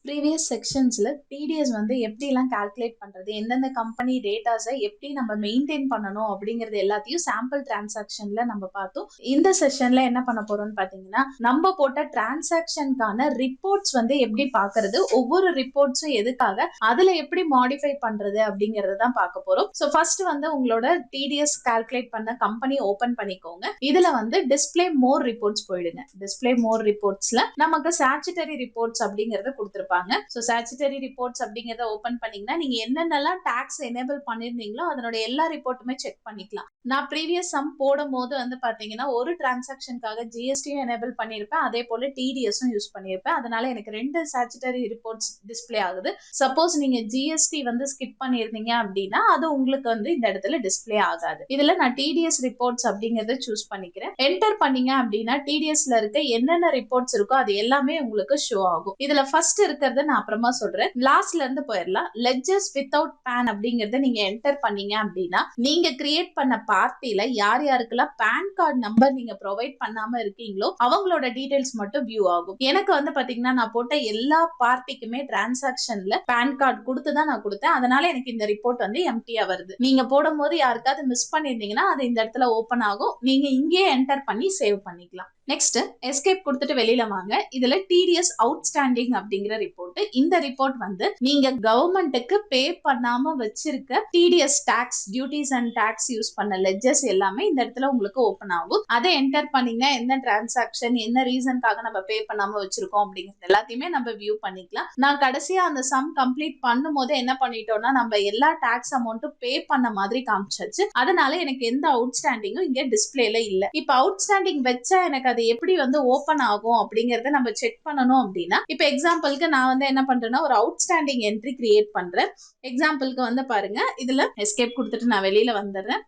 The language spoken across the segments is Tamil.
ப்ரீவியஸ் செக்ஷன்ஸ்ல டிடிஎஸ் வந்து எப்படிலாம் கால்குலேட் பண்றது, எந்தெந்த கம்பெனி டேட்டாஸை எப்படி நம்ம மெயின்டைன் பண்ணணும் அப்படிங்கிறது எல்லாத்தையும் சாம்பிள் டிரான்சாக்ஷன்ல நம்ம பார்த்தோம். இந்த செஷன்ல என்ன பண்ண போறோம்னு பாத்தீங்கன்னா, நம்ம போட்ட டிரான்சாக்ஷனுக்கான ரிப்போர்ட்ஸ் வந்து எப்படி பாக்குறது, ஒவ்வொரு ரிப்போர்ட்ஸும் எதுக்காக, அதுல எப்படி மாடிஃபை பண்றது அப்படிங்கறத தான் பார்க்க போறோம். ஸோ ஃபர்ஸ்ட் வந்து உங்களோட டிடிஎஸ் கால்குலேட் பண்ண கம்பெனி ஓபன் பண்ணிக்கோங்க. இதுல வந்து டிஸ்பிளே மோர் ரிப்போர்ட்ஸ் போயிடுங்க. டிஸ்பிளே மோர் ரிப்போர்ட்ஸ்ல நமக்கு ஸ்டாட்யூட்டரி ரிப்போர்ட்ஸ் அப்படிங்கறத கொடுத்திருப்பாங்க. சோ ஸ்டாட்யூட்டரி ரிப்போர்ட்ஸ் அப்படிங்கறத ஓபன் பண்ணீங்கன்னா நீங்க என்னென்னலாம் டாக்ஸ் எனேபிள் பண்ணிருந்தீங்களோ அதனோட எல்லா ரிப்போர்ட்டுமே செக் பண்ணிக்கலாம். நான் ப்ரீவியஸ் சம் போடும்போது வந்து பாத்தீங்கன்னா ஒரு டிரான்சாக்ஷனுக்காக ஜிஎஸ்டியும் எனேபிள் பண்ணிருப்பேன், அதே போல டிடிஎஸும் யூஸ் பண்ணிருப்பேன். அதனால எனக்கு ரெண்டு ஸ்டாட்யூட்டரி ரிப்போர்ட்ஸ் டிஸ்பிளே ஆகுது. சப்போஸ் நீங்க ஜிஎஸ்டி வந்து ஸ்கிப் பண்ணிருந்தீங்க அப்படின்னா அது உங்களுக்கு வந்து இந்த இடத்துல டிஸ்பிளே ஆகாது. இதுல நான் டிடிஎஸ் ரிப்போர்ட்ஸ் அப்படிங்கறத சூஸ் பண்ணிக்கிறேன். என்டர் பண்ணீங்க அப்படின்னா டிடிஎஸ்ல இருக்க என்னென்ன ரிப்போர்ட்ஸ் இருக்கோ அது எல்லாமே உங்களுக்கு ஷோ ஆகும். இதுல ஃபர்ஸ்ட் இருக்கிறத நான் அப்புறமா சொல்றேன். லாஸ்ட்ல இருந்து போயிடலாம். லெட்ஜர்ஸ் வித்அவுட் பேன் அப்படிங்கறத நீங்க என்டர் பண்ணீங்க அப்படின்னா நீங்க கிரியேட் பண்ண பார்ட்டில யார் யாருக்கெல்லாம் பேன் கார்டு நம்பர் நீங்க ப்ரொவைட் பண்ணாம இருக்கீங்களோ அவங்களோட டீடைல்ஸ் மட்டும் வியூ ஆகும். எனக்கு வந்து பாத்தீங்கன்னா நான் போட்ட எல்லா பார்ட்டிக்குமே டிரான்சாக்ஷன்ல பேன் கார்டு கொடுத்து தான் நான் கொடுத்தேன். அதனால எனக்கு இந்த ரிப்போர்ட் வந்து எம்டியா வருது. நீங்க போடும்போது யாருக்காவது மிஸ் பண்ணிருந்தீங்கன்னா அது இந்த இடத்துல ஓபன் ஆகும். நீங்க இங்கேயே என்டர் பண்ணி சேவ் பண்ணிக்கலாம். நெக்ஸ்ட் எஸ்கேப் கொடுத்துட்டு வெளியில வாங்க. இதுல டிடிஎஸ் அவுட்ஸ்டாண்டிங் அப்படிங்கிற ரிப்போர்ட். இந்த ரிப்போர்ட் வந்து நீங்க கவர்மெண்ட்டுக்கு பே பண்ணாம வச்சிருக்க TDS tax, duties and taxes பண்ண லெட்ஜர்ஸ் எல்லாமே இந்த இடத்துல உங்களுக்கு ஓபன் ஆகும். அதை என்டர் பண்ணீங்கன்னா என்ன டிரான்சாக்ஷன், என்ன ரீசனுக்காக நம்ம பே பண்ணாம வச்சிருக்கோம் அப்படிங்கிறது எல்லாத்தையுமே நம்ம வியூ பண்ணிக்கலாம். நான் கடைசியா அந்த சம் கம்ப்ளீட் பண்ணும் போது என்ன பண்ணிட்டோம்னா நம்ம எல்லா டாக்ஸ் அமௌண்ட்டும் பே பண்ண மாதிரி காமிச்சாச்சு. அதனால எனக்கு எந்த அவுட்ஸ்டாண்டிங்கும் இங்க டிஸ்பிளேல இல்ல. இப்ப அவுட்ஸ்டாண்டிங் வச்சா எனக்கு அது எப்படி வந்து ஓபன் ஆகும் அப்படிங்கறத நம்ம செக் பண்ணணும் அப்படின்னா, இப்ப எக்ஸாம்பிளுக்கு நான் வந்து என்ன பண்றேன்னா ஒரு அவுட்ஸ்டாண்டிங் என்ட்ரி கிரியேட் பண்றேன். எக்ஸாம்பிளுக்கு வந்து பாருங்க, இதுல எஸ்கேப் கொடுத்துட்டு நான் வெளியில வந்துடுறேன்.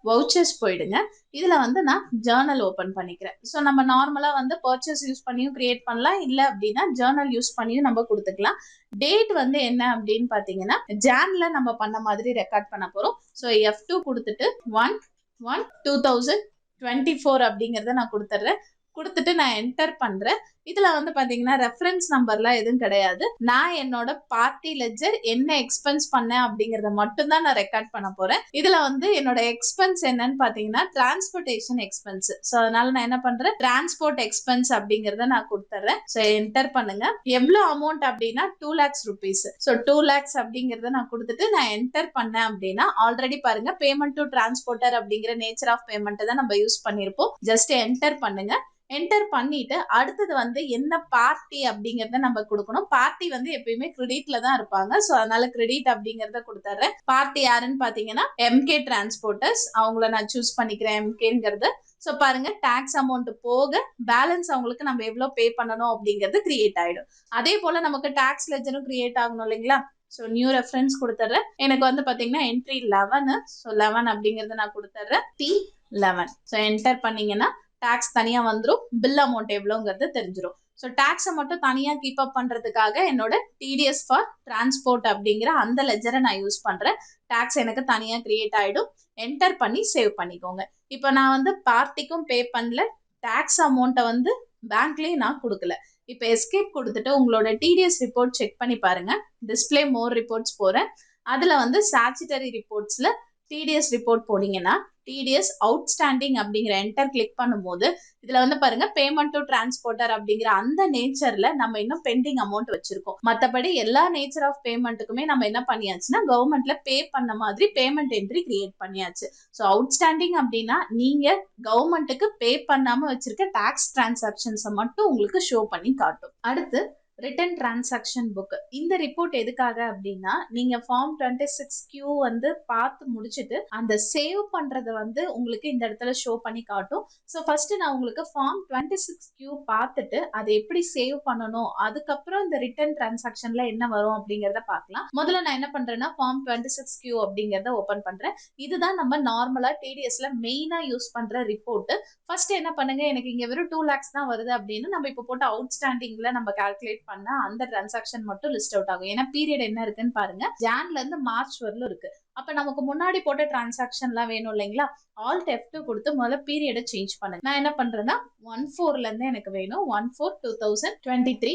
வவுச்சர்ஸ் போயிடுங்க. இதுல வந்து நான் ஜர்னல் ஓபன் பண்ணிக்கிறேன். ஸோ நம்ம நார்மலா வந்து பர்ச்சேஸ் யூஸ் பண்ணியும் கிரியேட் பண்ணலாம், இல்ல அப்படின்னா ஜர்னல் யூஸ் பண்ணியும் நம்ம கொடுத்துக்கலாம். டேட் வந்து என்ன அப்படின்னு பாத்தீங்கன்னா ஜான்ல நம்ம பண்ண மாதிரி ரெக்கார்ட் பண்ண போறோம். ஸோ F2 கொடுத்துட்டு 1/1/2024 அப்படிங்கறத நான் கொடுத்துட்றேன். கொடுத்துட்டு நான் என்டர் பண்றேன். இதுல வந்து பாத்தீங்கன்னா ரெஃபரன்ஸ் நம்பர்லாம் எதுவும் கிடையாது. நான் என்னோட பார்ட்டி லெட்ஜர் என்ன எக்ஸ்பென்ஸ் பண்ணேன் அப்படிங்கறத மட்டும் தான் நான் ரெக்கார்ட் பண்ண போறேன். இதுல வந்து என்னோட எக்ஸ்பென்ஸ் என்னன்னு பாத்தீங்கன்னா டிரான்ஸ்போர்டேஷன் எக்ஸ்பென்ஸ். சோ அதனால நான் என்ன பண்றேன், டிரான்ஸ்போர்ட் எக்ஸ்பென்ஸ் அப்படிங்கறத நான் கொடுத்துறேன். சோ என்டர் பண்ணுங்க. எவ்வளவு அமௌண்ட் அப்படின்னா 2 lakhs rupees. சோ 2 lakhs அப்படிங்கறத நான் கொடுத்துட்டு நான் என்டர் பண்ணேன் அப்படின்னா ஆல்ரெடி பாருங்க பேமெண்ட் டு டிரான்ஸ்போர்ட்டர் அப்படிங்கிற நேச்சர் ஆஃப் பேமெண்ட் தான் நம்ம யூஸ் பண்ணிருப்போம். ஜஸ்ட் என்டர் பண்ணுங்க. என்டர் பண்ணிட்டு அடுத்தது வந்து என்ன பார்ட்டி அப்படிங்கறத நம்ம கொடுக்கணும். பார்ட்டி வந்து எப்பயுமே கிரெடிட்ல தான் இருப்பாங்க. சோ அதனால கிரெடிட் அப்படிங்கறத கொடுத்துறேன். பார்ட்டி யாருன்னு பாத்தீங்கன்னா எம்கே டிரான்ஸ்போர்ட்டர்ஸ், அவங்கள நான் சூஸ் பண்ணிக்கிறேன் எம்கேங்கிறது. சோ பாருங்க டாக்ஸ் அமௌண்ட் போக பேலன்ஸ் அவங்களுக்கு நம்ம எவ்வளவு பே பண்ணணும் அப்படிங்கிறது கிரியேட் ஆயிடும். அதே போல நமக்கு டாக்ஸ் லெட்ஜரும் கிரியேட் ஆகணும் இல்லைங்களா. ஸோ நியூ ரெஃபரன்ஸ் கொடுத்துட்றேன். எனக்கு வந்து பாத்தீங்கன்னா என்ட்ரி 11. ஸோ 11 அப்படிங்கறத நான் கொடுத்துட்றேன். T11. ஸோ என்டர் பண்ணீங்கன்னா டாக்ஸ் தனியா வந்துடும், பில் அமௌண்ட் எவ்வளவுங்கிறது தெரிஞ்சிடும். ஸோ டாக்ஸை மட்டும் தனியா கீப் அப் பண்றதுக்காக என்னோட டிடிஎஸ் ஃபார் டிரான்ஸ்போர்ட் அப்படிங்கிற அந்த லெஜரை நான் யூஸ் பண்றேன். டாக்ஸ் எனக்கு தனியா கிரியேட் ஆயிடும். என்டர் பண்ணி சேவ் பண்ணிக்கோங்க. இப்போ நான் வந்து பார்ட்டிக்கும் பே பண்ணல, டாக்ஸ் அமௌண்ட்டை வந்து பேங்க்லயும் நான் கொடுக்கல. இப்போ எஸ்கேப் கொடுத்துட்டு உங்களோட டிடிஎஸ் ரிப்போர்ட் செக் பண்ணி பாருங்க. டிஸ்பிளே மோர் ரிப்போர்ட்ஸ் போறேன். அதுல வந்து ஸ்டாட்யூட்டரி ரிப்போர்ட்ஸ்ல டிடிஎஸ் ரிப்போர்ட் போனீங்கன்னா டிடிஎஸ் அவுட்ஸ்டாண்டிங் அப்படிங்கிற என்டர் கிளிக் பண்ணும்போது இதுல வந்து பாருங்க பேமெண்ட் டு டிரான்ஸ்போர்ட்டர் அப்படிங்கிற அந்த நேச்சர்ல நம்ம இன்னும் பெண்டிங் அமௌண்ட் வச்சிருக்கோம். மத்தபடி எல்லா நேச்சர் ஆஃப் பேமெண்ட்டுக்குமே நம்ம என்ன பண்ணியாச்சுன்னா கவர்மெண்ட்ல பே பண்ண மாதிரி பேமெண்ட் என்ட்ரி கிரியேட் பண்ணியாச்சு. ஸோ அவுட்ஸ்டாண்டிங் அப்படின்னா நீங்க கவர்மெண்ட்டுக்கு பே பண்ணாம வச்சிருக்க டாக்ஸ் டிரான்சாக்ஷன்ஸை மட்டும் உங்களுக்கு ஷோ பண்ணி காட்டும். அடுத்து ரிட்டன் டிரான்சாக்ஷன் புக். இந்த ரிப்போர்ட் எதுக்காக அப்படின்னா நீங்க ஃபார்ம் 26Q வந்து பார்த்து முடிச்சுட்டு அந்த சேவ் பண்றதை வந்து உங்களுக்கு இந்த இடத்துல ஷோ பண்ணி காட்டும். ஸோ ஃபர்ஸ்ட் நான் உங்களுக்கு ஃபார்ம் 26Q பார்த்துட்டு அதை எப்படி சேவ் பண்ணணும், அதுக்கப்புறம் இந்த ரிட்டன் டிரான்சாக்ஷன்ல என்ன வரும் அப்படிங்கறத பார்க்கலாம். முதல்ல நான் என்ன பண்றேன்னா ஃபார்ம் 26Q அப்படிங்கறத ஓபன் பண்றேன். இதுதான் நம்ம நார்மலா டிடிஎஸ்ல மெயினா யூஸ் பண்ற ரிப்போர்ட். ஃபர்ஸ்ட் என்ன பண்ணுங்க, எனக்கு இங்க வெறும் 2 lakhs தான் வருது அப்படின்னு நம்ம இப்போ போட்ட அவுட்ஸ்டாண்டிங்ல நம்ம கால்குலேட் பண்ணா அந்த டிரான்சாக்ஷன் மட்டும் லிஸ்ட் அவுட் ஆகும். ஏன்னா பீரியட் என்ன இருக்குன்னு பாருங்க, ஜான்ல இருந்து மார்ச் வரலும் இருக்கு. அப்ப நமக்கு முன்னாடி போட்ட டிரான்சாக்ஷன்லாம் வேணும் இல்லைங்களா. Alt F2 கொடுத்து முதல்ல பீரியடை சேஞ்ச் பண்ணுங்க. நான் என்ன பண்றேன்னா 14ல இருந்து எனக்கு வேணும் 1/4/2023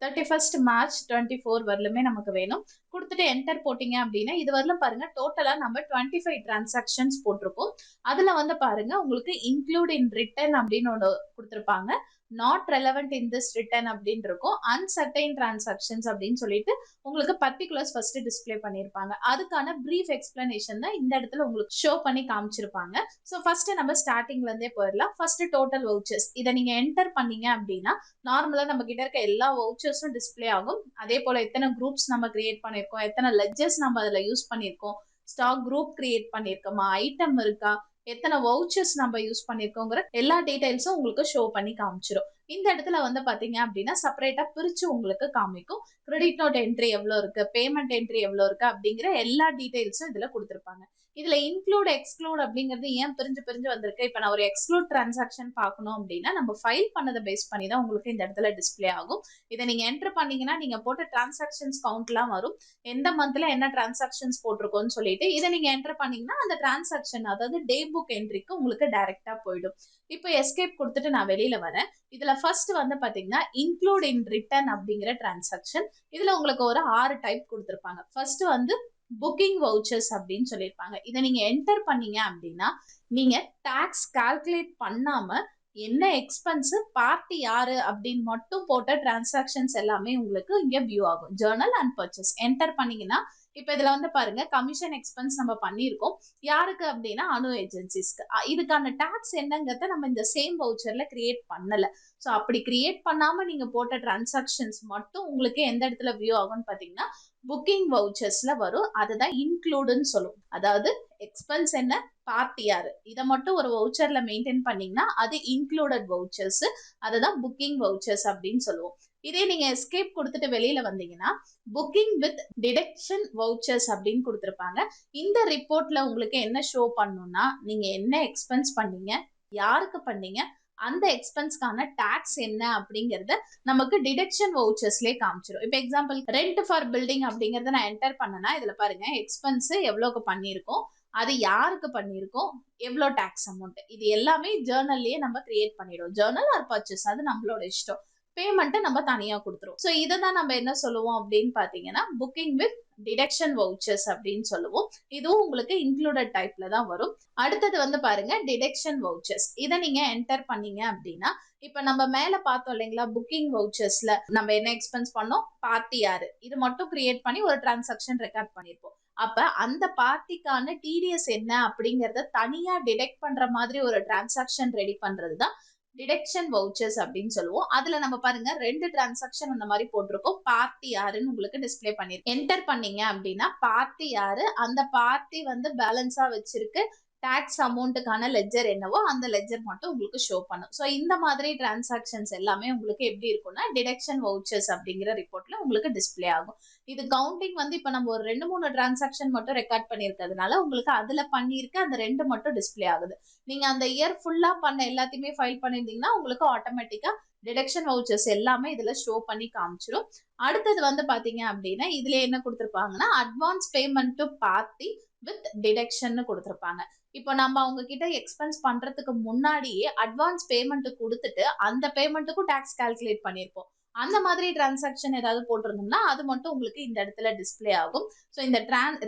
31st March 24 வரலுமே நமக்கு வேணும். கொடுத்துட்டு என்டர் போட்டீங்க அப்படின்னா இது வரலும் பாருங்க டோட்டலா நம்ம 25 டிரான்சாக்ஷன்ஸ் போட்டிருக்கோம். அதுல வந்து பாருங்க உங்களுக்கு இன்க்ளூட் இன் ரிட்டர்ன் அப்படின்னு ஒன்று கொடுத்துருப்பாங்க. Not relevant in this return அப்படின்னு இருக்கும். அன்சர்டைன் டிரான்சாக்ஷன்ஸ் அப்படின்னு சொல்லிட்டு உங்களுக்கு பர்டிகுலர்ஸ் ஃபர்ஸ்ட் டிஸ்பிளே பண்ணியிருப்பாங்க. அதுக்கான பிரீஃப் எக்ஸ்பிளனேஷன் தான் இந்த இடத்துல உங்களுக்கு ஷோ பண்ணி காமிச்சிருப்பாங்க. ஸோ ஃபர்ஸ்ட் நம்ம ஸ்டார்டிங்ல இருந்தே போயிடலாம். ஃபர்ஸ்ட் டோட்டல் வவுச்சர்ஸ் இதை நீங்க என்டர் பண்ணீங்க அப்படின்னா நார்மலா நம்ம கிட்ட இருக்க எல்லா வவுச்சர்ஸும் டிஸ்பிளே ஆகும். அதே போல எத்தனை குரூப்ஸ் நம்ம கிரியேட் பண்ணிருக்கோம், எத்தனை லெட்ஜர்ஸ் நம்ம அதுல யூஸ் பண்ணிருக்கோம், ஸ்டாக் குரூப் கிரியேட் பண்ணிருக்கோமா, ஐட்டம் இருக்கா, எத்தனை வவுச்சர்ஸ் நம்ம யூஸ் பண்ணிருக்கோங்கிற எல்லா டீடைல்ஸும் உங்களுக்கு ஷோ பண்ணி காமிச்சிடும். இந்த இடத்துல வந்து பாத்தீங்க அப்படின்னா செப்பரேட்டா பிரிச்சு உங்களுக்கு காமிக்கும். கிரெடிட் நோட் என்ட்ரி எவ்வளவு இருக்கு, பேமெண்ட் என்ட்ரி எவ்வளவு இருக்கு அப்படிங்கிற எல்லா டீடைல்ஸும் இதுல கொடுத்துருப்பாங்க. இதுல இன்க்ளூட் எக்ஸ்க்ளூட் அப்படிங்கிறது ஏன் பிரிஞ்சு பிரிஞ்சு வந்திருக்கு. இப்ப நான் ஒரு எக்ஸ்க்ளூட் டிரான்சாக்ஷன் பார்க்கணும் அப்படின்னா நம்ம ஃபைல் பண்ணதை பேஸ் பண்ணி தான் உங்களுக்கு இந்த இடத்துல டிஸ்பிளே ஆகும். இதை நீங்க என்டர் பண்ணீங்கன்னா நீங்க போட்ட டிரான்சாக்ஷன்ஸ் கவுண்ட்லாம் வரும். எந்த மந்த்ல என்ன டிரான்சாக்ஷன்ஸ் போட்டிருக்கோம்னு சொல்லிட்டு இதை நீங்க என்டர் பண்ணீங்கன்னா அந்த டிரான்சாக்ஷன் அதாவது டே புக் என்ட்ரிக்கு உங்களுக்கு டைரக்டா போயிடும். இப்போ எஸ்கேப் கொடுத்துட்டு நான் வெளியில வரேன். இதுல ஃபர்ஸ்ட் வந்து பாத்தீங்கன்னா இன்க்ளூட் இன் ரிட்டர்ன் அப்படிங்கிற டிரான்சாக்ஷன். இதுல உங்களுக்கு ஒரு 6 டைப் கொடுத்துருப்பாங்க. ஃபர்ஸ்ட் வந்து புக்கிங் வவுச்சர்ஸ் அப்படின்னு சொல்லியிருப்பாங்க. இதை நீங்க என்டர் பண்ணீங்க அப்படின்னா நீங்க டாக்ஸ் கால்குலேட் பண்ணாம என்ன எக்ஸ்பென்ஸ் பார்ட்டி யாரு அப்படின்னு மட்டும் போட்ட டிரான்சாக்ஷன்ஸ் எல்லாமே உங்களுக்கு இங்க வியூ ஆகும். ஜர்னல் அண்ட் பர்ச்சேஸ் என்டர் பண்ணீங்கன்னா இப்ப இதுல வந்து பாருங்க கமிஷன் எக்ஸ்பென்ஸ் நம்ம பண்ணிருக்கோம். யாருக்கு அப்படின்னா அணு ஏஜென்சிஸ்க்கு. இதுக்கான டாக்ஸ் என்னங்கிறத நம்ம இந்த சேம் வவுச்சர்ல கிரியேட் பண்ணல. ஸோ அப்படி கிரியேட் பண்ணாம நீங்க போட்ட டிரான்சாக்ஷன்ஸ் மட்டும் உங்களுக்கு எந்த இடத்துல வியூ ஆகும்னு பாத்தீங்கன்னா புக்கிங் வவுச்சர்ஸ்ல வரும். அதுதான் இன்க்ளூடுன்னு சொல்லுவோம். அதாவது எக்ஸ்பென்ஸ் என்ன, பார்ட்டி யாரு, இதை மட்டும் ஒரு வவுச்சர்ல மெயின்டைன் பண்ணீங்கன்னா அது இன்க்ளூடட் வவுச்சர்ஸ், அதுதான் புக்கிங் வவுச்சர்ஸ் அப்படின்னு சொல்லுவோம். இதே நீங்க எஸ்கேப் கொடுத்துட்டு வெளியில வந்தீங்கன்னா புக்கிங் வித் டிடக்ஷன் வவுச்சர்ஸ் அப்படின்னு கொடுத்துருப்பாங்க. இந்த ரிப்போர்ட்ல உங்களுக்கு என்ன ஷோ பண்ணணும்னா நீங்க என்ன எக்ஸ்பென்ஸ் பண்ணீங்க, யாருக்கு பண்ணீங்க, அந்த எக்ஸ்பென்ஸ்க்கான டாக்ஸ் என்ன அப்படிங்கறத நமக்கு டிடக்ஷன் வவுச்சர்ஸ்லயே காமிச்சிடும். இப்போ எக்ஸாம்பிள் ரெண்ட் ஃபார் பில்டிங் அப்படிங்கறத நான் என்டர் பண்ணனா இதுல பாருங்க எக்ஸ்பென்ஸ் எவ்வளவுக்கு பண்ணியிருக்கோம், அது யாருக்கு பண்ணியிருக்கோம், எவ்வளோ டாக்ஸ் அமௌண்ட், இது எல்லாமே ஜேர்னல்லயே நம்ம கிரியேட் பண்ணிடுவோம். ஜேர்னல் ஆர் பர்ச்சேஸ் அது நம்மளோட இஷ்டம். பேமெண்ட்டை நம்ம தனியா கொடுத்துருவோம். ஸோ இதை தான் நம்ம என்ன சொல்லுவோம் அப்படின்னு பாத்தீங்கன்னா புக்கிங் வித் டிடக்ஷன் வவுச்சர்ஸ் அப்படின்னு சொல்லுவோம். இதுவும் உங்களுக்கு இன்க்ளூடட் டைப்ல தான் வரும். அடுத்தது வந்து பாருங்க டிடக்ஷன் வவுச்சர்ஸ். இதை நீங்க என்டர் பண்ணீங்க அப்படின்னா இப்ப நம்ம மேல பார்த்தோம் இல்லைங்களா புக்கிங் வவுச்சர்ஸ்ல நம்ம என்ன எக்ஸ்பென்ஸ் பண்ணோம், பார்ட்டி யாரு, இது மட்டும் கிரியேட் பண்ணி ஒரு டிரான்சாக்ஷன் ரெக்கார்ட் பண்ணிருப்போம். அப்ப அந்த பார்ட்டிக்கான டிடிஎஸ் என்ன அப்படிங்கறத தனியா டிடெக்ட் பண்ற மாதிரி ஒரு டிரான்சாக்ஷன் ரெடி பண்றதுதான் டிடக்ஷன் வவுச்சர்ஸ் அப்படின்னு சொல்லுவோம். அதுல நம்ம பாருங்க 2 டிரான்சாக்ஷன் அந்த மாதிரி போட்டிருக்கோம். பார்ட்டி யாருன்னு உங்களுக்கு டிஸ்பிளே பண்ணிருக்கோம். என்டர் பண்ணீங்க அப்படின்னா பார்ட்டி யாரு, அந்த பார்ட்டி வந்து பேலன்ஸா வச்சிருக்கு, டாக்ஸ் அமௌண்ட்டுக்கான லெட்ஜர் என்னவோ அந்த லெட்ஜர் மட்டும் உங்களுக்கு ஷோ பண்ணும். ஸோ இந்த மாதிரி டிரான்சாக்ஷன்ஸ் எல்லாமே உங்களுக்கு எப்படி இருக்கும்னா டிடக்ஷன் வவுச்சர்ஸ் அப்படிங்கிற ரிப்போர்ட்ல உங்களுக்கு டிஸ்பிளே ஆகும். இது கவுண்டிங் வந்து இப்ப நம்ம ஒரு 2-3 டிரான்சாக்ஷன் மட்டும் ரெக்கார்ட் பண்ணிருக்கிறதுனால உங்களுக்கு அதுல பண்ணிருக்க அந்த 2 மட்டும் டிஸ்பிளே ஆகுது. நீங்க அந்த இயர் ஃபுல்லா பண்ண எல்லாத்தையுமே ஃபைல் பண்ணிருந்தீங்கன்னா உங்களுக்கு ஆட்டோமேட்டிக்கா டிடக்ஷன் வவுச்சர்ஸ் எல்லாமே இதுல ஷோ பண்ணி காமிச்சிடும். அடுத்தது வந்து பாத்தீங்க அப்படின்னா இதுல என்ன கொடுத்திருப்பாங்கன்னா advance payment to party with deduction கொடுத்திருப்பாங்க. இப்போ நம்ம அவங்க கிட்ட எக்ஸ்பென்ஸ் பண்றதுக்கு முன்னாடியே அட்வான்ஸ் பேமெண்ட் கொடுத்துட்டு அந்த பேமெண்ட்டுக்கும் டாக்ஸ் கால்குலேட் பண்ணிருப்போம். அந்த மாதிரி டிரான்சாக்ஷன் ஏதாவது போட்டிருந்தோம்னா அது மட்டும் உங்களுக்கு இந்த இடத்துல டிஸ்பிளே ஆகும். ஸோ இந்த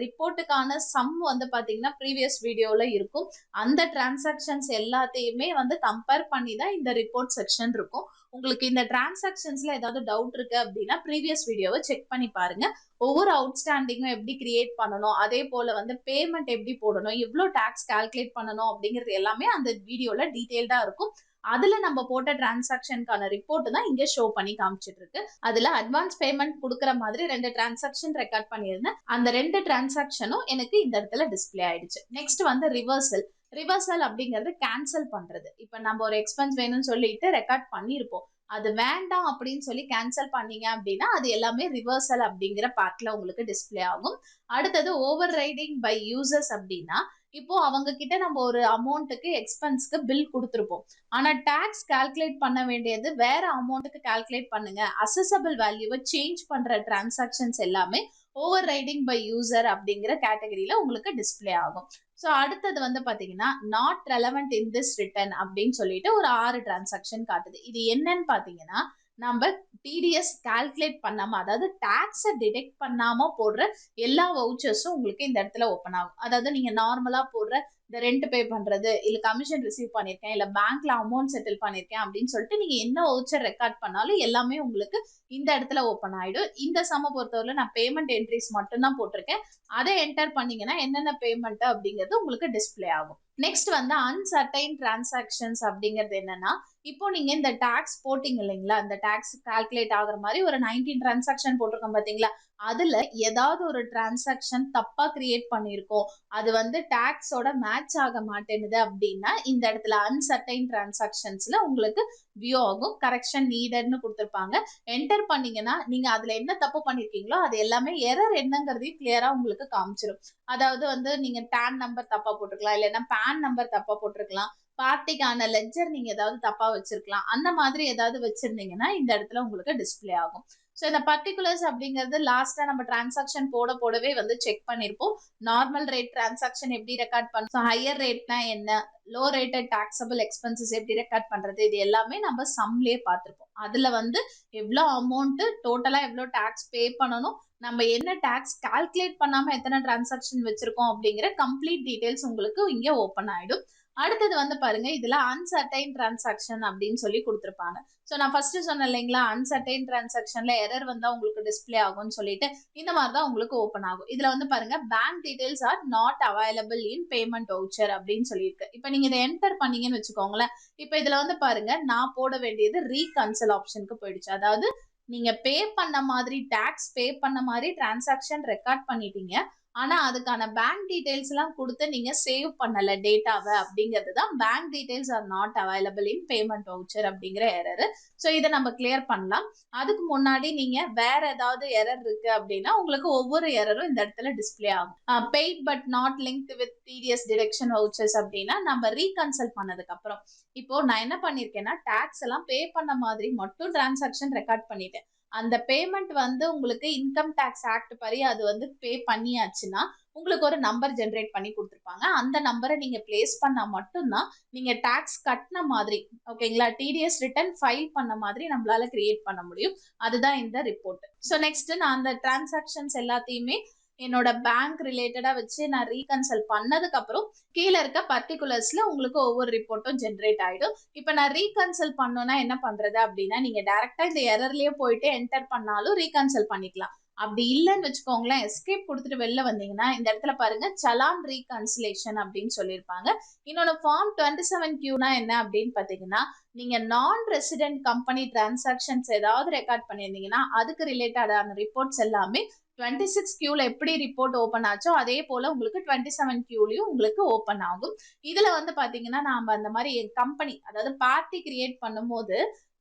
ரிப்போர்ட்டுக்கான சம் வந்து பாத்தீங்கன்னா ப்ரீவியஸ் வீடியோல இருக்கும். அந்த டிரான்சாக்ஷன்ஸ் எல்லாத்தையுமே வந்து கம்பேர் பண்ணி தான் இந்த ரிப்போர்ட் செக்ஷன் இருக்கும். உங்களுக்கு இந்த டிரான்சாக்ஷன்ஸ்ல ஏதாவது டவுட் இருக்கு அப்படின்னா ப்ரீவியஸ் வீடியோவை செக் பண்ணி பாருங்க. ஒவ்வொரு அவுட்ஸ்டாண்டிங்கும் எப்படி கிரியேட் பண்ணணும், அதே போல வந்து பேமெண்ட் எப்படி போடணும், எவ்வளவு டாக்ஸ் கால்குலேட் பண்ணணும் அப்படிங்கிறது எல்லாமே அந்த வீடியோல டீடைல்டா இருக்கும். அதுல நம்ம போட்ட டிரான்சாக்ஷனுக்கான ரிப்போர்ட் தான் இங்க ஷோ பண்ணி காமிச்சிட்டு இருக்கு. அதுல அட்வான்ஸ் பேமெண்ட் கொடுக்குற மாதிரி 2 டிரான்சாக்ஷன் ரெக்கார்ட் பண்ணியிருந்தேன். அந்த 2 டிரான்சாக்ஷனும் எனக்கு இந்த இடத்துல டிஸ்பிளே ஆயிடுச்சு. நெக்ஸ்ட் வந்து ரிவர்சல். ரிவர்சல் அப்படிங்கிறது கேன்சல் பண்றது. இப்ப நம்ம ஒரு எக்ஸ்பென்ஸ் வேணும்னு சொல்லிட்டு ரெக்கார்ட் பண்ணிருப்போம், அது வேண்டாம் அப்படின்னு சொல்லி கேன்சல் பண்ணீங்க அப்படின்னா அது எல்லாமே ரிவர்சல் அப்படிங்கிற பார்ட்ல உங்களுக்கு டிஸ்பிளே ஆகும். அடுத்தது ஓவர் ரைடிங் பை யூசர்ஸ் அப்படின்னா இப்போ அவங்க கிட்ட நம்ம ஒரு அமௌண்ட்டுக்கு எக்ஸ்பென்ஸ்க்கு பில் கொடுத்துருப்போம். ஆனா டாக்ஸ் கால்குலேட் பண்ண வேண்டியது வேற அமௌண்ட்டுக்கு கால்குலேட் பண்ணுங்க, அசஸபிள் வேல்யூவை சேஞ்ச் பண்ற டிரான்சாக்ஷன்ஸ் எல்லாமே ஓவர் ரைடிங் பை யூசர் அப்படிங்கிற கேட்டகரியில உங்களுக்கு டிஸ்பிளே ஆகும். ஸோ அடுத்தது வந்து பாத்தீங்கன்னா not relevant in this return அப்படின்னு சொல்லிட்டு ஒரு 6 டிரான்சாக்ஷன் காட்டுது. இது என்னன்னு பாத்தீங்கன்னா நம்ம டிடிஎஸ் கால்குலேட் பண்ணாம, அதாவது டாக்ஸை டிடெக்ட் பண்ணாம போடுற எல்லா வவுச்சர்ஸும் உங்களுக்கு இந்த இடத்துல ஓப்பன் ஆகும். அதாவது நீங்க நார்மலா போடுற இந்த ரெண்ட் பே பண்றது, இல்ல கமிஷன் ரிசீவ் பண்ணிருக்கேன், இல்ல பேங்க்ல அமௌண்ட் செட்டில் பண்ணிருக்கேன் அப்படின்னு சொல்லிட்டு நீங்க என்ன வவுச்சர் ரெக்கார்ட் பண்ணாலும் எல்லாமே உங்களுக்கு இந்த இடத்துல ஓப்பன் ஆயிடும். இந்த சம்ம பொறுத்தவரை நான் பேமெண்ட் என்ட்ரிஸ் மட்டும் தான் போட்டிருக்கேன். அதை என்டர் பண்ணீங்கன்னா என்னென்ன பேமெண்ட் அப்படிங்கிறது உங்களுக்கு டிஸ்பிளே ஆகும். நெக்ஸ்ட் வந்து அன்சர்டைன் டிரான்சாக்ஷன்ஸ் அப்படிங்கிறது என்னன்னா, இப்போ நீங்க இந்த டாக்ஸ் போட்டீங்க இல்லைங்களா, இந்த டாக்ஸ் கால்குலேட் ஆகுற மாதிரி ஒரு 19 டிரான்சாக்ஷன் போட்டிருக்கோம் பாத்தீங்களா, அதுல ஏதாவது ஒரு டிரான்சாக்ஷன் தப்பா கிரியேட் பண்ணிருக்கோம், அது வந்து டாக்ஸோட மேட்ச் ஆக மாட்டேங்குது அப்படின்னா இந்த இடத்துல அன்சர்டைன் டிரான்சாக்ஷன்ஸ்ல உங்களுக்கு வியூ ஆகும். கரெக்ஷன் நீடட்னு கொடுத்துருப்பாங்க. என்டர் பண்ணீங்கன்னா நீங்க அதுல என்ன தப்பு பண்ணிருக்கீங்களோ அது எல்லாமே எரர் என்னங்கிறதையும் கிளியரா உங்களுக்கு காமிச்சிடும். அதாவது வந்து நீங்க டான் நம்பர் தப்பா போட்டுருக்கலாம், இல்லைன்னா பேன் நம்பர் தப்பா போட்டிருக்கலாம், பார்ட்டிக்கான லெட்ஜர் நீங்க ஏதாவது தப்பா வச்சிருக்கலாம். அந்த மாதிரி ஏதாவது வச்சிருந்தீங்கன்னா இந்த இடத்துல உங்களுக்கு டிஸ்பிளே ஆகும். ஸோ இந்த பர்டிகுலர்ஸ் அப்படிங்கிறது லாஸ்டா நம்ம டிரான்சாக்ஷன் போடவே வந்து செக் பண்ணிருப்போம். நார்மல் ரேட் டிரான்சாக்ஷன் எப்படி ரெக்கார்ட் பண்ணும், ஹையர் ரேட்னா என்ன, லோ ரேட்டட் டாக்ஸபிள் எக்ஸ்பென்சஸ் எப்படி ரெக்கார்ட் பண்றது, இது எல்லாமே நம்ம சம்லயே பார்த்திருப்போம். அதுல வந்து எவ்வளவு அமௌண்ட் டோட்டலா எவ்வளவு டாக்ஸ் பே பண்ணணும், நம்ம என்ன டாக்ஸ் கால்குலேட் பண்ணாம எத்தனை டிரான்சாக்ஷன் வச்சிருக்கோம் அப்படிங்கிற கம்ப்ளீட் டீடைல்ஸ் உங்களுக்கு இங்க ஓப்பன் ஆயிடும். அடுத்தது வந்து பாருங்க, இதுல அன்சர்டைன் டிரான்சாக்ஷன் அப்படின்னு சொல்லி கொடுத்துருப்பாங்க. ஸோ நான் ஃபர்ஸ்ட் சொன்னேன் இல்லைங்களா, அன்சர்டைன் டிரான்சாக்ஷன்ல எரர் வந்தா உங்களுக்கு டிஸ்பிளே ஆகும்னு சொல்லிட்டு இந்த மாதிரி தான் உங்களுக்கு ஓப்பன் ஆகும். இதுல வந்து பாருங்க, bank details R not available in payment voucher அப்படின்னு சொல்லியிருக்கு. இப்போ நீங்க இதை என்டர் பண்ணீங்கன்னு வச்சுக்கோங்களேன். இப்போ இதுல வந்து பாருங்க, நான் போட வேண்டியது ரீகன்சல் ஆப்ஷனுக்கு போயிடுச்சு. அதாவது நீங்க பே பண்ண மாதிரி, டாக்ஸ் பே பண்ண மாதிரி டிரான்சாக்ஷன் ரெக்கார்ட் பண்ணிட்டீங்க, ஆனா அதுக்கான பேங்க் டீடைல்ஸ் எல்லாம் கொடுத்து நீங்க சேவ் பண்ணல டேட்டாவை, அப்படிங்கிறது தான் bank details R not available in payment voucher அப்படிங்கிற எரர். ஸோ இதை நம்ம கிளியர் பண்ணலாம். அதுக்கு முன்னாடி நீங்க வேற ஏதாவது எரர் இருக்கு அப்படின்னா உங்களுக்கு ஒவ்வொரு எரரும் இந்த இடத்துல டிஸ்பிளே ஆகும். Paid but not linked with TDS deduction vouchers அப்படின்னா நம்ம ரீகன்சல் பண்ணதுக்கு அப்புறம், இப்போ நான் என்ன பண்ணிருக்கேன்னா டாக்ஸ் எல்லாம் பே பண்ண மாதிரி மட்டும் டிரான்சாக்ஷன் ரெக்கார்ட் பண்ணிட்டேன். அந்த பேமெண்ட் வந்து உங்களுக்கு இன்கம் டாக்ஸ் ஆக்ட் படி அது வந்து பே பண்ணியாச்சுன்னா உங்களுக்கு ஒரு நம்பர் ஜென்ரேட் பண்ணி கொடுத்துருப்பாங்க. அந்த நம்பரை நீங்க பிளேஸ் பண்ணா மட்டும்தான் நீங்க டாக்ஸ் கட்டின மாதிரி, ஓகேங்களா, டிடிஎஸ் ரிட்டர்ன் ஃபைல் பண்ண மாதிரி நம்மளால கிரியேட் பண்ண முடியும். அதுதான் இந்த ரிப்போர்ட். ஸோ நெக்ஸ்ட் நான் அந்த டிரான்சாக்ஷன்ஸ் எல்லாத்தையுமே என்னோட பேங்க் ரிலேட்டடா வச்சு நான் ரீகன்சல் பண்ணதுக்கு அப்புறம் கீழே இருக்க பர்டிகுலர்ஸ்ல உங்களுக்கு ஒவ்வொரு ரிப்போர்ட்டும் ஜென்ரேட் ஆயிடும். இப்ப நான் ரீகன்சல் பண்ணணும்னா என்ன பண்றது அப்படின்னா, நீங்க டைரக்டா இந்த எரர்லயே போயிட்டு என்டர் பண்ணாலும் ரீகன்சல் பண்ணிக்கலாம். அப்படி இல்லைன்னு வச்சுக்கோங்களேன், எஸ்கேப் கொடுத்துட்டு வெளில வந்தீங்கன்னா இந்த இடத்துல பாருங்க, சலான் ரீகன்சிலேஷன் அப்படின்னு சொல்லியிருப்பாங்க. இன்னொன்னு ஃபார்ம் 27Qனா என்ன அப்படின்னு பாத்தீங்கன்னா, நீங்க நான் ரெசிடென்ட் கம்பெனி டிரான்சாக்ஷன்ஸ் ஏதாவது ரெக்கார்ட் பண்ணியிருந்தீங்கன்னா அதுக்கு ரிலேட்டடான ரிப்போர்ட்ஸ் எல்லாமே 26Qல எப்படி ரிப்போர்ட் ஓப்பன் ஆச்சோ அதே போல உங்களுக்கு 27Qலயும் உங்களுக்கு ஓப்பன் ஆகும். இதுல வந்து பாத்தீங்கன்னா நாம அந்த மாதிரி கம்பெனி, அதாவது பார்ட்டி கிரியேட் பண்ணும்போது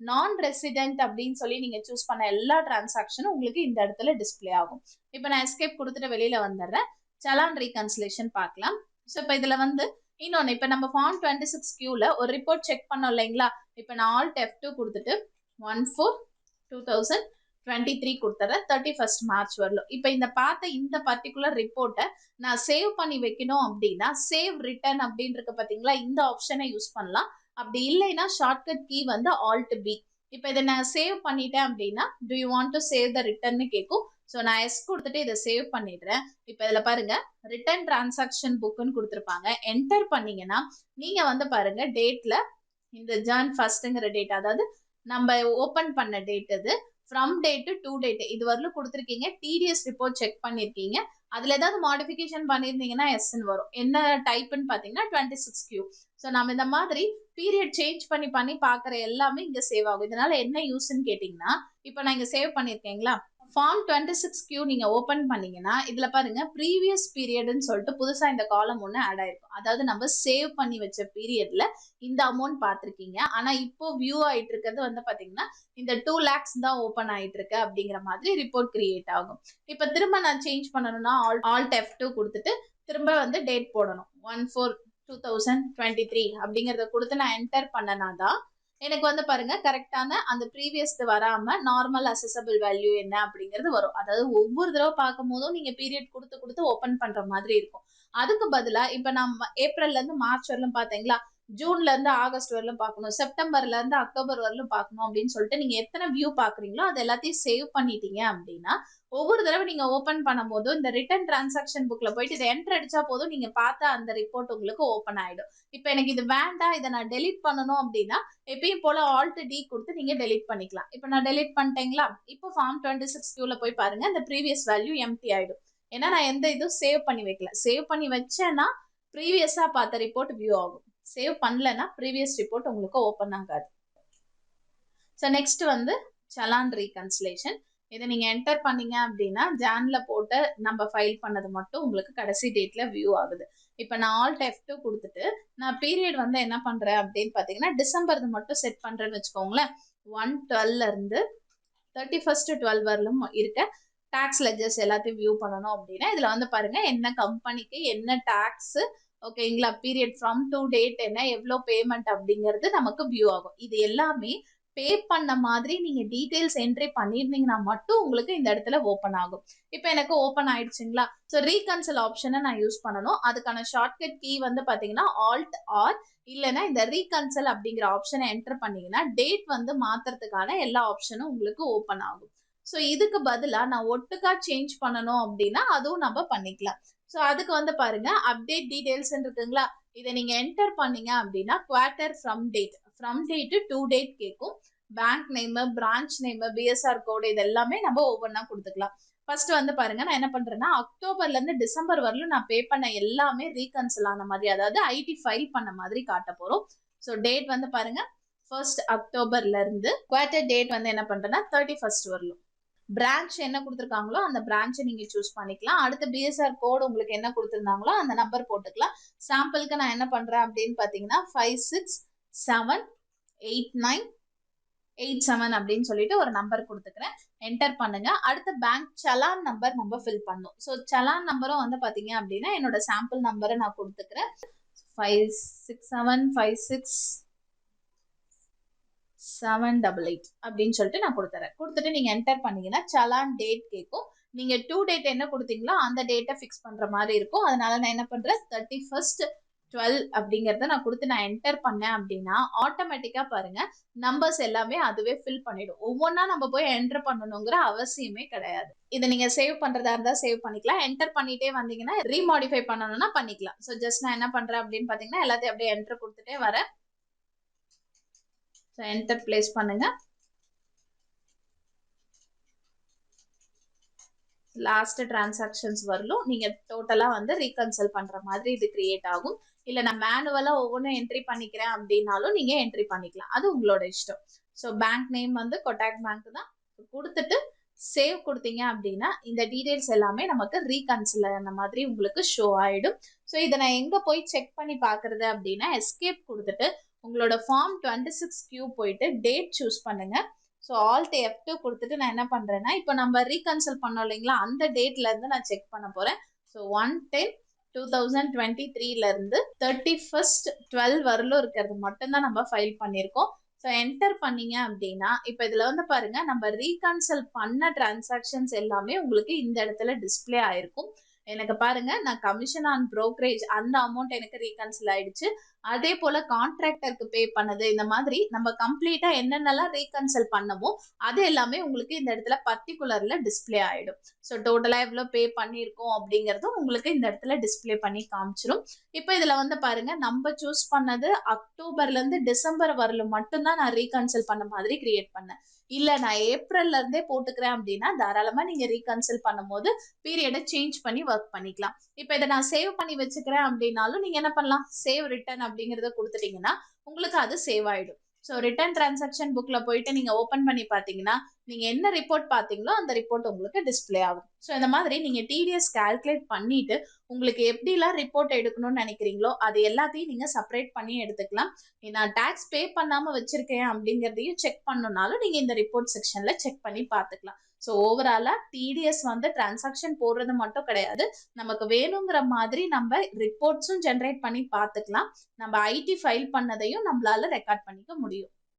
நான் ரெசிடென்ட் அப்படின்னு சொல்லி நீங்க சூஸ் பண்ண எல்லா டிரான்சாக்ஷனும் உங்களுக்கு இந்த இடத்துல டிஸ்பிளே ஆகும். இப்போ நான் எஸ்கேப் கொடுத்துட்டு வெளியில வந்துடுறேன். சலான் ரீகன்சிலேஷன் பார்க்கலாம். ஸோ இப்போ இதுல வந்து இன்னொன்னு, இப்போ நம்ம ஃபார்ம் 26Qல ஒரு ரிப்போர்ட் செக் பண்ணோம் இல்லைங்களா, இப்போ நான் ஆல்ட் F2 கொடுத்துட்டு 1/4/2023 கொடுத்துறேன். 31st மார்ச் வரலும். இப்போ இந்த பார்த்த இந்த பர்டிகுலர் ரிப்போர்ட்டை நான் சேவ் பண்ணி வைக்கணும் அப்படின்னா சேவ் ரிட்டர்ன் அப்படின்னு இருக்கு பாத்தீங்களா, இந்த ஆப்ஷனை யூஸ் பண்ணலாம். அப்படி இல்லைன்னா ஷார்ட்கட் கீ வந்து ஆல்ட் பி. இப்போ இதை நான் சேவ் பண்ணிட்டேன் அப்படின்னா do you want to save the ரிட்டர்ன்னு கேட்கும். ஸோ நான் எஸ் கொடுத்துட்டு இதை சேவ் பண்ணிடுறேன். இப்போ இதில் பாருங்க, ரிட்டர்ன் டிரான்சாக்ஷன் புக்குன்னு கொடுத்துருப்பாங்க. என்டர் பண்ணீங்கன்னா நீங்க வந்து பாருங்க, டேட்ல இந்த ஜான் ஃபர்ஸ்ட்ங்கிற டேட், அதாவது நம்ம ஓபன் பண்ண டேட் இது, ஃப்ரம் டேட் டு டேட் இது வரலும் கொடுத்துருக்கீங்க. டிடிஎஸ் ரிப்போர்ட் செக் பண்ணிருக்கீங்க. அதுல ஏதாவது மாடிஃபிகேஷன் பண்ணிருந்தீங்கன்னா எஸ்ன்னு வரும். என்ன டைப்னு பாத்தீங்கன்னா 26Q. ஸோ நம்ம இந்த மாதிரி பீரியட் சேஞ்ச் பண்ணி பாக்குற எல்லாமே இங்க சேவ் ஆகும். இதனால என்ன யூஸ்ன்னு கேட்டீங்கன்னா, இப்போ நான் இங்க சேவ் பண்ணிருக்கேங்களா, ஃபார்ம் 26Q நீங்க ஓபன் பண்ணீங்கன்னா இதுல பாருங்க ப்ரீவியஸ் பீரியட்னு சொல்லிட்டு புதுசா இந்த காலம் ஒன்று ஆட் ஆயிருக்கும். அதாவது நம்ம சேவ் பண்ணி வச்ச பீரியட்ல இந்த அமௌண்ட் பார்த்துருக்கீங்க. ஆனா இப்போ வியூ ஆயிட்டு இருக்கிறது வந்து பாத்தீங்கன்னா இந்த 2 lakhs தான் ஓபன் ஆயிட்டு இருக்கு அப்படிங்கிற மாதிரி ரிப்போர்ட் கிரியேட் ஆகும். இப்ப திரும்ப நான் சேஞ்ச் பண்ணணும்னா ஆல்ட் F2 கொடுத்துட்டு திரும்ப வந்து டேட் போடணும். 1/4/2023 அப்படிங்கறத கொடுத்து நான் என்டர் பண்ணனாதான் எனக்கு வந்து பாருங்க கரெக்டான அந்த ப்ரீவியஸ் வராம நார்மல் அசஸபிள் வேல்யூ என்ன அப்படிங்கிறது வரும். அதாவது ஒவ்வொரு தடவை பார்க்கும் போதும் நீங்க பீரியட் கொடுத்து ஓபன் பண்ற மாதிரி இருக்கும். அதுக்கு பதிலா இப்ப நம்ம ஏப்ரல்ல இருந்து மார்ச் வரலும் பாத்தீங்களா, ஜூன்ல இருந்து ஆகஸ்ட் வரலும் பார்க்கணும், செப்டம்பர்ல இருந்து அக்டோபர் வரலும் பார்க்கணும் அப்படின்னு சொல்லிட்டு நீங்க எத்தனை வியூ பாக்குறீங்களோ அது எல்லாத்தையும் சேவ் பண்ணிட்டீங்க அப்படின்னா ஒவ்வொரு தடவை நீங்க ஓபன் பண்ணும்போது இந்த ரிட்டர்ன் டிரான்சாக்ஷன் புக்ல போயிட்டு இதை என்டர் அடிச்சா போதும், நீங்க பார்த்த அந்த ரிப்போர்ட் உங்களுக்கு ஓபன் ஆயிடும். இப்ப எனக்கு இது வேண்டாம், இதை நான் டெலிட் பண்ணணும் அப்படின்னா எப்பயும் போல ஆல்ட் டி கொடுத்து நீங்க டெலிட் பண்ணிக்கலாம். இப்ப நான் டெலிட் பண்ணிட்டேங்களா? இப்போ ஃபார்ம் 26 கியூல போய் பாருங்க, இந்த ப்ரீவியஸ் வேல்யூ எம்டி ஆயிடும். ஏன்னா நான் எந்த இதுவும் சேவ் பண்ணி வைக்கல. சேவ் பண்ணி வச்சேன்னா ப்ரீவியஸா பார்த்த ரிப்போர்ட் வியூ ஆகும். சேவ் பண்ணலன்னா ப்ரீவியஸ் ரிப்போர்ட் உங்களுக்கு ஓபன் ஆகாது. ஸோ நெக்ஸ்ட் வந்து சலான் ரீகன்சிலேஷன். இதை நீங்க என்டர் பண்ணீங்க அப்படின்னா ஜான்ல போட்டு நம்ம ஃபைல் பண்ணது மட்டும் உங்களுக்கு கடைசி டேட்ல வியூ ஆகுது. இப்போ நான் ஆல்ட் F2 கொடுத்துட்டு நான் பீரியட் வந்து என்ன பண்றேன் அப்படின்னு பாத்தீங்கன்னா டிசம்பர் மட்டும் செட் பண்றேன்னு வச்சுக்கோங்களேன். 1/12 இருந்து 31/12 வரலும் இருக்க டாக்ஸ் லெஜர்ஸ் எல்லாத்தையும் வியூ பண்ணணும் அப்படின்னா இதுல வந்து பாருங்க என்ன கம்பெனிக்கு என்ன டாக்ஸ், ஓகேங்களா, பீரியட் ஃப்ரம் டு டேட் என்ன, எவ்வளோ பேமெண்ட் அப்படிங்கிறது நமக்கு வியூ ஆகும். இது எல்லாமே பே பண்ண மாதிரி நீங்க டீடைல்ஸ் என்ட்ரி பண்ணிருந்தீங்கன்னா மட்டும் உங்களுக்கு இந்த இடத்துல ஓப்பன் ஆகும். இப்போ எனக்கு ஓப்பன் ஆயிடுச்சுங்களா? ஸோ ரீகன்சல் ஆப்ஷனை நான் யூஸ் பண்ணணும். அதுக்கான ஷார்ட்கட் கீ வந்து பாத்தீங்கன்னா ஆல்ட் ஆர் இல்லைன்னா இந்த ரீகன்சல் அப்படிங்கிற ஆப்ஷனை என்டர் பண்ணீங்கன்னா டேட் வந்து மாத்துறதுக்கான எல்லா ஆப்ஷனும் உங்களுக்கு ஓப்பன் ஆகும். ஸோ இதுக்கு பதிலாக நான் ஒட்டுக்கா சேஞ்ச் பண்ணணும் அப்படின்னா அதுவும் நம்ம பண்ணிக்கலாம். ஸோ அதுக்கு வந்து பாருங்க அப்டேட் டீடைல்ஸ் இருக்குங்களா, இதை நீங்க என்டர் பண்ணீங்க அப்படின்னா quarter from date to date கேட்கும். Bank name, branch name, BSR code இது எல்லாமே நம்ம ஒவ்வொன்றா கொடுத்துக்கலாம். ஃபர்ஸ்ட் வந்து பாருங்க நான் என்ன பண்றேன்னா அக்டோபர்ல இருந்து டிசம்பர் வரலும் நான் பே பண்ண எல்லாமே ரீகன்சல் ஆன மாதிரி, அதாவது ஐடி ஃபைல் பண்ண மாதிரி காட்ட போறோம். ஸோ டேட் வந்து பாருங்க 1 அக்டோபர்ல இருந்து குவார்டர் டேட் வந்து என்ன பண்றேன்னா 31 வரலும். பிரான்ச் என்ன கொடுத்துருக்காங்களோ அந்த பிரான்ச்சை நீங்க சூஸ் பண்ணிக்கலாம். அடுத்து பிஎஸ்ஆர் கோடு உங்களுக்கு என்ன கொடுத்துருந்தாங்களோ அந்த நம்பர் போட்டுக்கலாம். சாம்பிளுக்கு நான் என்ன பண்றேன் அப்படின்னு பாத்தீங்கன்னா 56789887 அப்படின்னு சொல்லிட்டு ஒரு நம்பர் கொடுத்துக்கிறேன். என்டர் பண்ணுங்க. அடுத்து பேங்க் சலான் நம்பர் நம்ம ஃபில் பண்ணும். ஸோ சலான் நம்பரும் வந்து பாத்தீங்க அப்படின்னா என்னோட சாம்பிள் நம்பரை நான் கொடுத்துக்கிறேன். 56756788 அப்படின்னு சொல்லிட்டு நான் கொடுத்துட்டு நீங்க என்டர் பண்ணீங்கன்னா சலான் டேட் கேட்கும். நீங்க டூ டேட் என்ன கொடுத்தீங்களோ அந்த டேட்டை ஃபிக்ஸ் பண்ற மாதிரி இருக்கும். அதனால நான் என்ன பண்றேன் 31/12 அப்படிங்கறத நான் கொடுத்து நான் என்டர் பண்ணேன் அப்படின்னா ஆட்டோமேட்டிக்கா பாருங்க நம்பர்ஸ் எல்லாமே அதுவே ஃபில் பண்ணிடும். ஒவ்வொன்றா நம்ம போய் என்டர் பண்ணணுங்கிற அவசியமே கிடையாது. இதை நீங்க சேவ் பண்றதா இருந்தா சேவ் பண்ணிக்கலாம். என்டர் பண்ணிட்டே வந்தீங்கன்னா ரீமாடிஃபை பண்ணணும்னா பண்ணிக்கலாம். ஸோ ஜஸ்ட் நான் என்ன பண்றேன் அப்படின்னு பாத்தீங்கன்னா எல்லாத்தையும் அப்படியே என்டர் கொடுத்துட்டே வரேன். ஸோ என்டர் பிளேஸ் பண்ணுங்க. லாஸ்ட் டிரான்சாக்ஷன்ஸ் வரலும் நீங்க டோட்டலா வந்து ரீகன்சல் பண்ற மாதிரி இது கிரியேட் ஆகும். இல்ல நான் மேனுவலா ஒவ்வொன்றும் என்ட்ரி பண்ணிக்கிறேன் அப்படின்னாலும் நீங்க என்ட்ரி பண்ணிக்கலாம், அது உங்களோட இஷ்டம். ஸோ பேங்க் நேம் வந்து கொட்டாக் பேங்க் தான் கொடுத்துட்டு சேவ் கொடுத்தீங்க அப்படின்னா இந்த டீடைல்ஸ் எல்லாமே நமக்கு ரீகன்சல் ஆன மாதிரி உங்களுக்கு ஷோ ஆயிடும். ஸோ இதை நான் எங்க போய் செக் பண்ணி பாக்குறது அப்படின்னா எஸ்கேப் கொடுத்துட்டு உங்களோட ஃபார்ம் 26Q போயிட்டு டேட் சூஸ் பண்ணுங்க. ஸோ ஆல்ட் F2 கொடுத்துட்டு நான் என்ன பண்றேன்னா இப்போ நம்ம ரீகன்சல் பண்ணோம் இல்லைங்களா அந்த டேட்ல இருந்து நான் செக் பண்ண போறேன். ஸோ 1/10/2023ல இருந்து 31/12 வரலும் இருக்கிறது மட்டும்தான் நம்ம ஃபைல் பண்ணியிருக்கோம். ஸோ என்டர் பண்ணீங்க அப்படின்னா இப்போ இதுல வந்து பாருங்க நம்ம ரீகன்சல் பண்ண டிரான்சாக்ஷன்ஸ் எல்லாமே உங்களுக்கு இந்த இடத்துல டிஸ்பிளே ஆயிருக்கும். எனக்கு பாருங்க நான் கமிஷன் ஆன் புரோக்கரேஜ் அந்த அமௌண்ட் எனக்கு ரீகன்சல் ஆயிடுச்சு. அதே போல கான்ட்ராக்டருக்கு பே பண்ணது இந்த மாதிரி நம்ம கம்ப்ளீட்டா என்னென்னலாம் ரீகன்சல் பண்ணமோ அது எல்லாமே உங்களுக்கு இந்த இடத்துல பர்டிகுலர்ல டிஸ்பிளே ஆயிடும். ஸோ டோட்டலா எவ்வளவு பே பண்ணியிருக்கோம் அப்படிங்கறதும் உங்களுக்கு இந்த இடத்துல டிஸ்பிளே பண்ணி காமிச்சிடும். இப்போ இதுல வந்து பாருங்க நம்ம சூஸ் பண்ணது அக்டோபர்ல இருந்து டிசம்பர் வரலும் மட்டும்தான் நான் ரீகன்சல் பண்ண மாதிரி கிரியேட் பண்ணேன். இல்ல நான் ஏப்ரல்ல இருந்தே போட்டுக்கிறேன் அப்படின்னா தாராளமா நீங்க ரீகன்சல் பண்ணும்போது பீரியடை சேஞ்ச் பண்ணி ஒர்க் பண்ணிக்கலாம். இப்போ இதை நான் சேவ் பண்ணி வச்சுக்கிறேன் அப்படின்னாலும் நீங்க என்ன பண்ணலாம், சேவ் ரிட்டர்ன் அப்படிங்கறத கொடுத்துட்டீங்கன்னா உங்களுக்கு அது சேவ் ஆயிடும். ஸோ ரிட்டர்ன் டிரான்சாக்ஷன் புக்ல போயிட்டு நீங்க ஓபன் பண்ணி பாத்தீங்கன்னா நீங்க என்ன ரிப்போர்ட் பாத்தீங்களோ அந்த ரிப்போர்ட் உங்களுக்கு டிஸ்பிளே ஆகும். ஸோ இந்த மாதிரி நீங்க டிடிஎஸ் கால்குலேட் பண்ணிட்டு உங்களுக்கு எப்படிலாம் ரிப்போர்ட் எடுக்கணும்னு நினைக்கிறீங்களோ அது எல்லாத்தையும் நீங்க செப்பரேட் பண்ணி எடுத்துக்கலாம். நான் டாக்ஸ் பே பண்ணாம வச்சிருக்கேன் அப்படிங்கறதையும் செக் பண்ணணும்னாலும் நீங்க இந்த ரிப்போர்ட் செக்ஷன்ல செக் பண்ணி பாத்துக்கலாம். ஸோ ஓவராலா டிடிஎஸ் வந்து டிரான்சாக்ஷன் போடுறது மட்டும் கிடையாது, நமக்கு வேணுங்கிற மாதிரி நம்ம ரிப்போர்ட்ஸும் ஜென்ரேட் பண்ணி பார்த்துக்கலாம். நம்ம ஐடி ஃபைல் பண்ணதையும் நம்மளால ரெக்கார்ட் பண்ணிக்க முடியும்.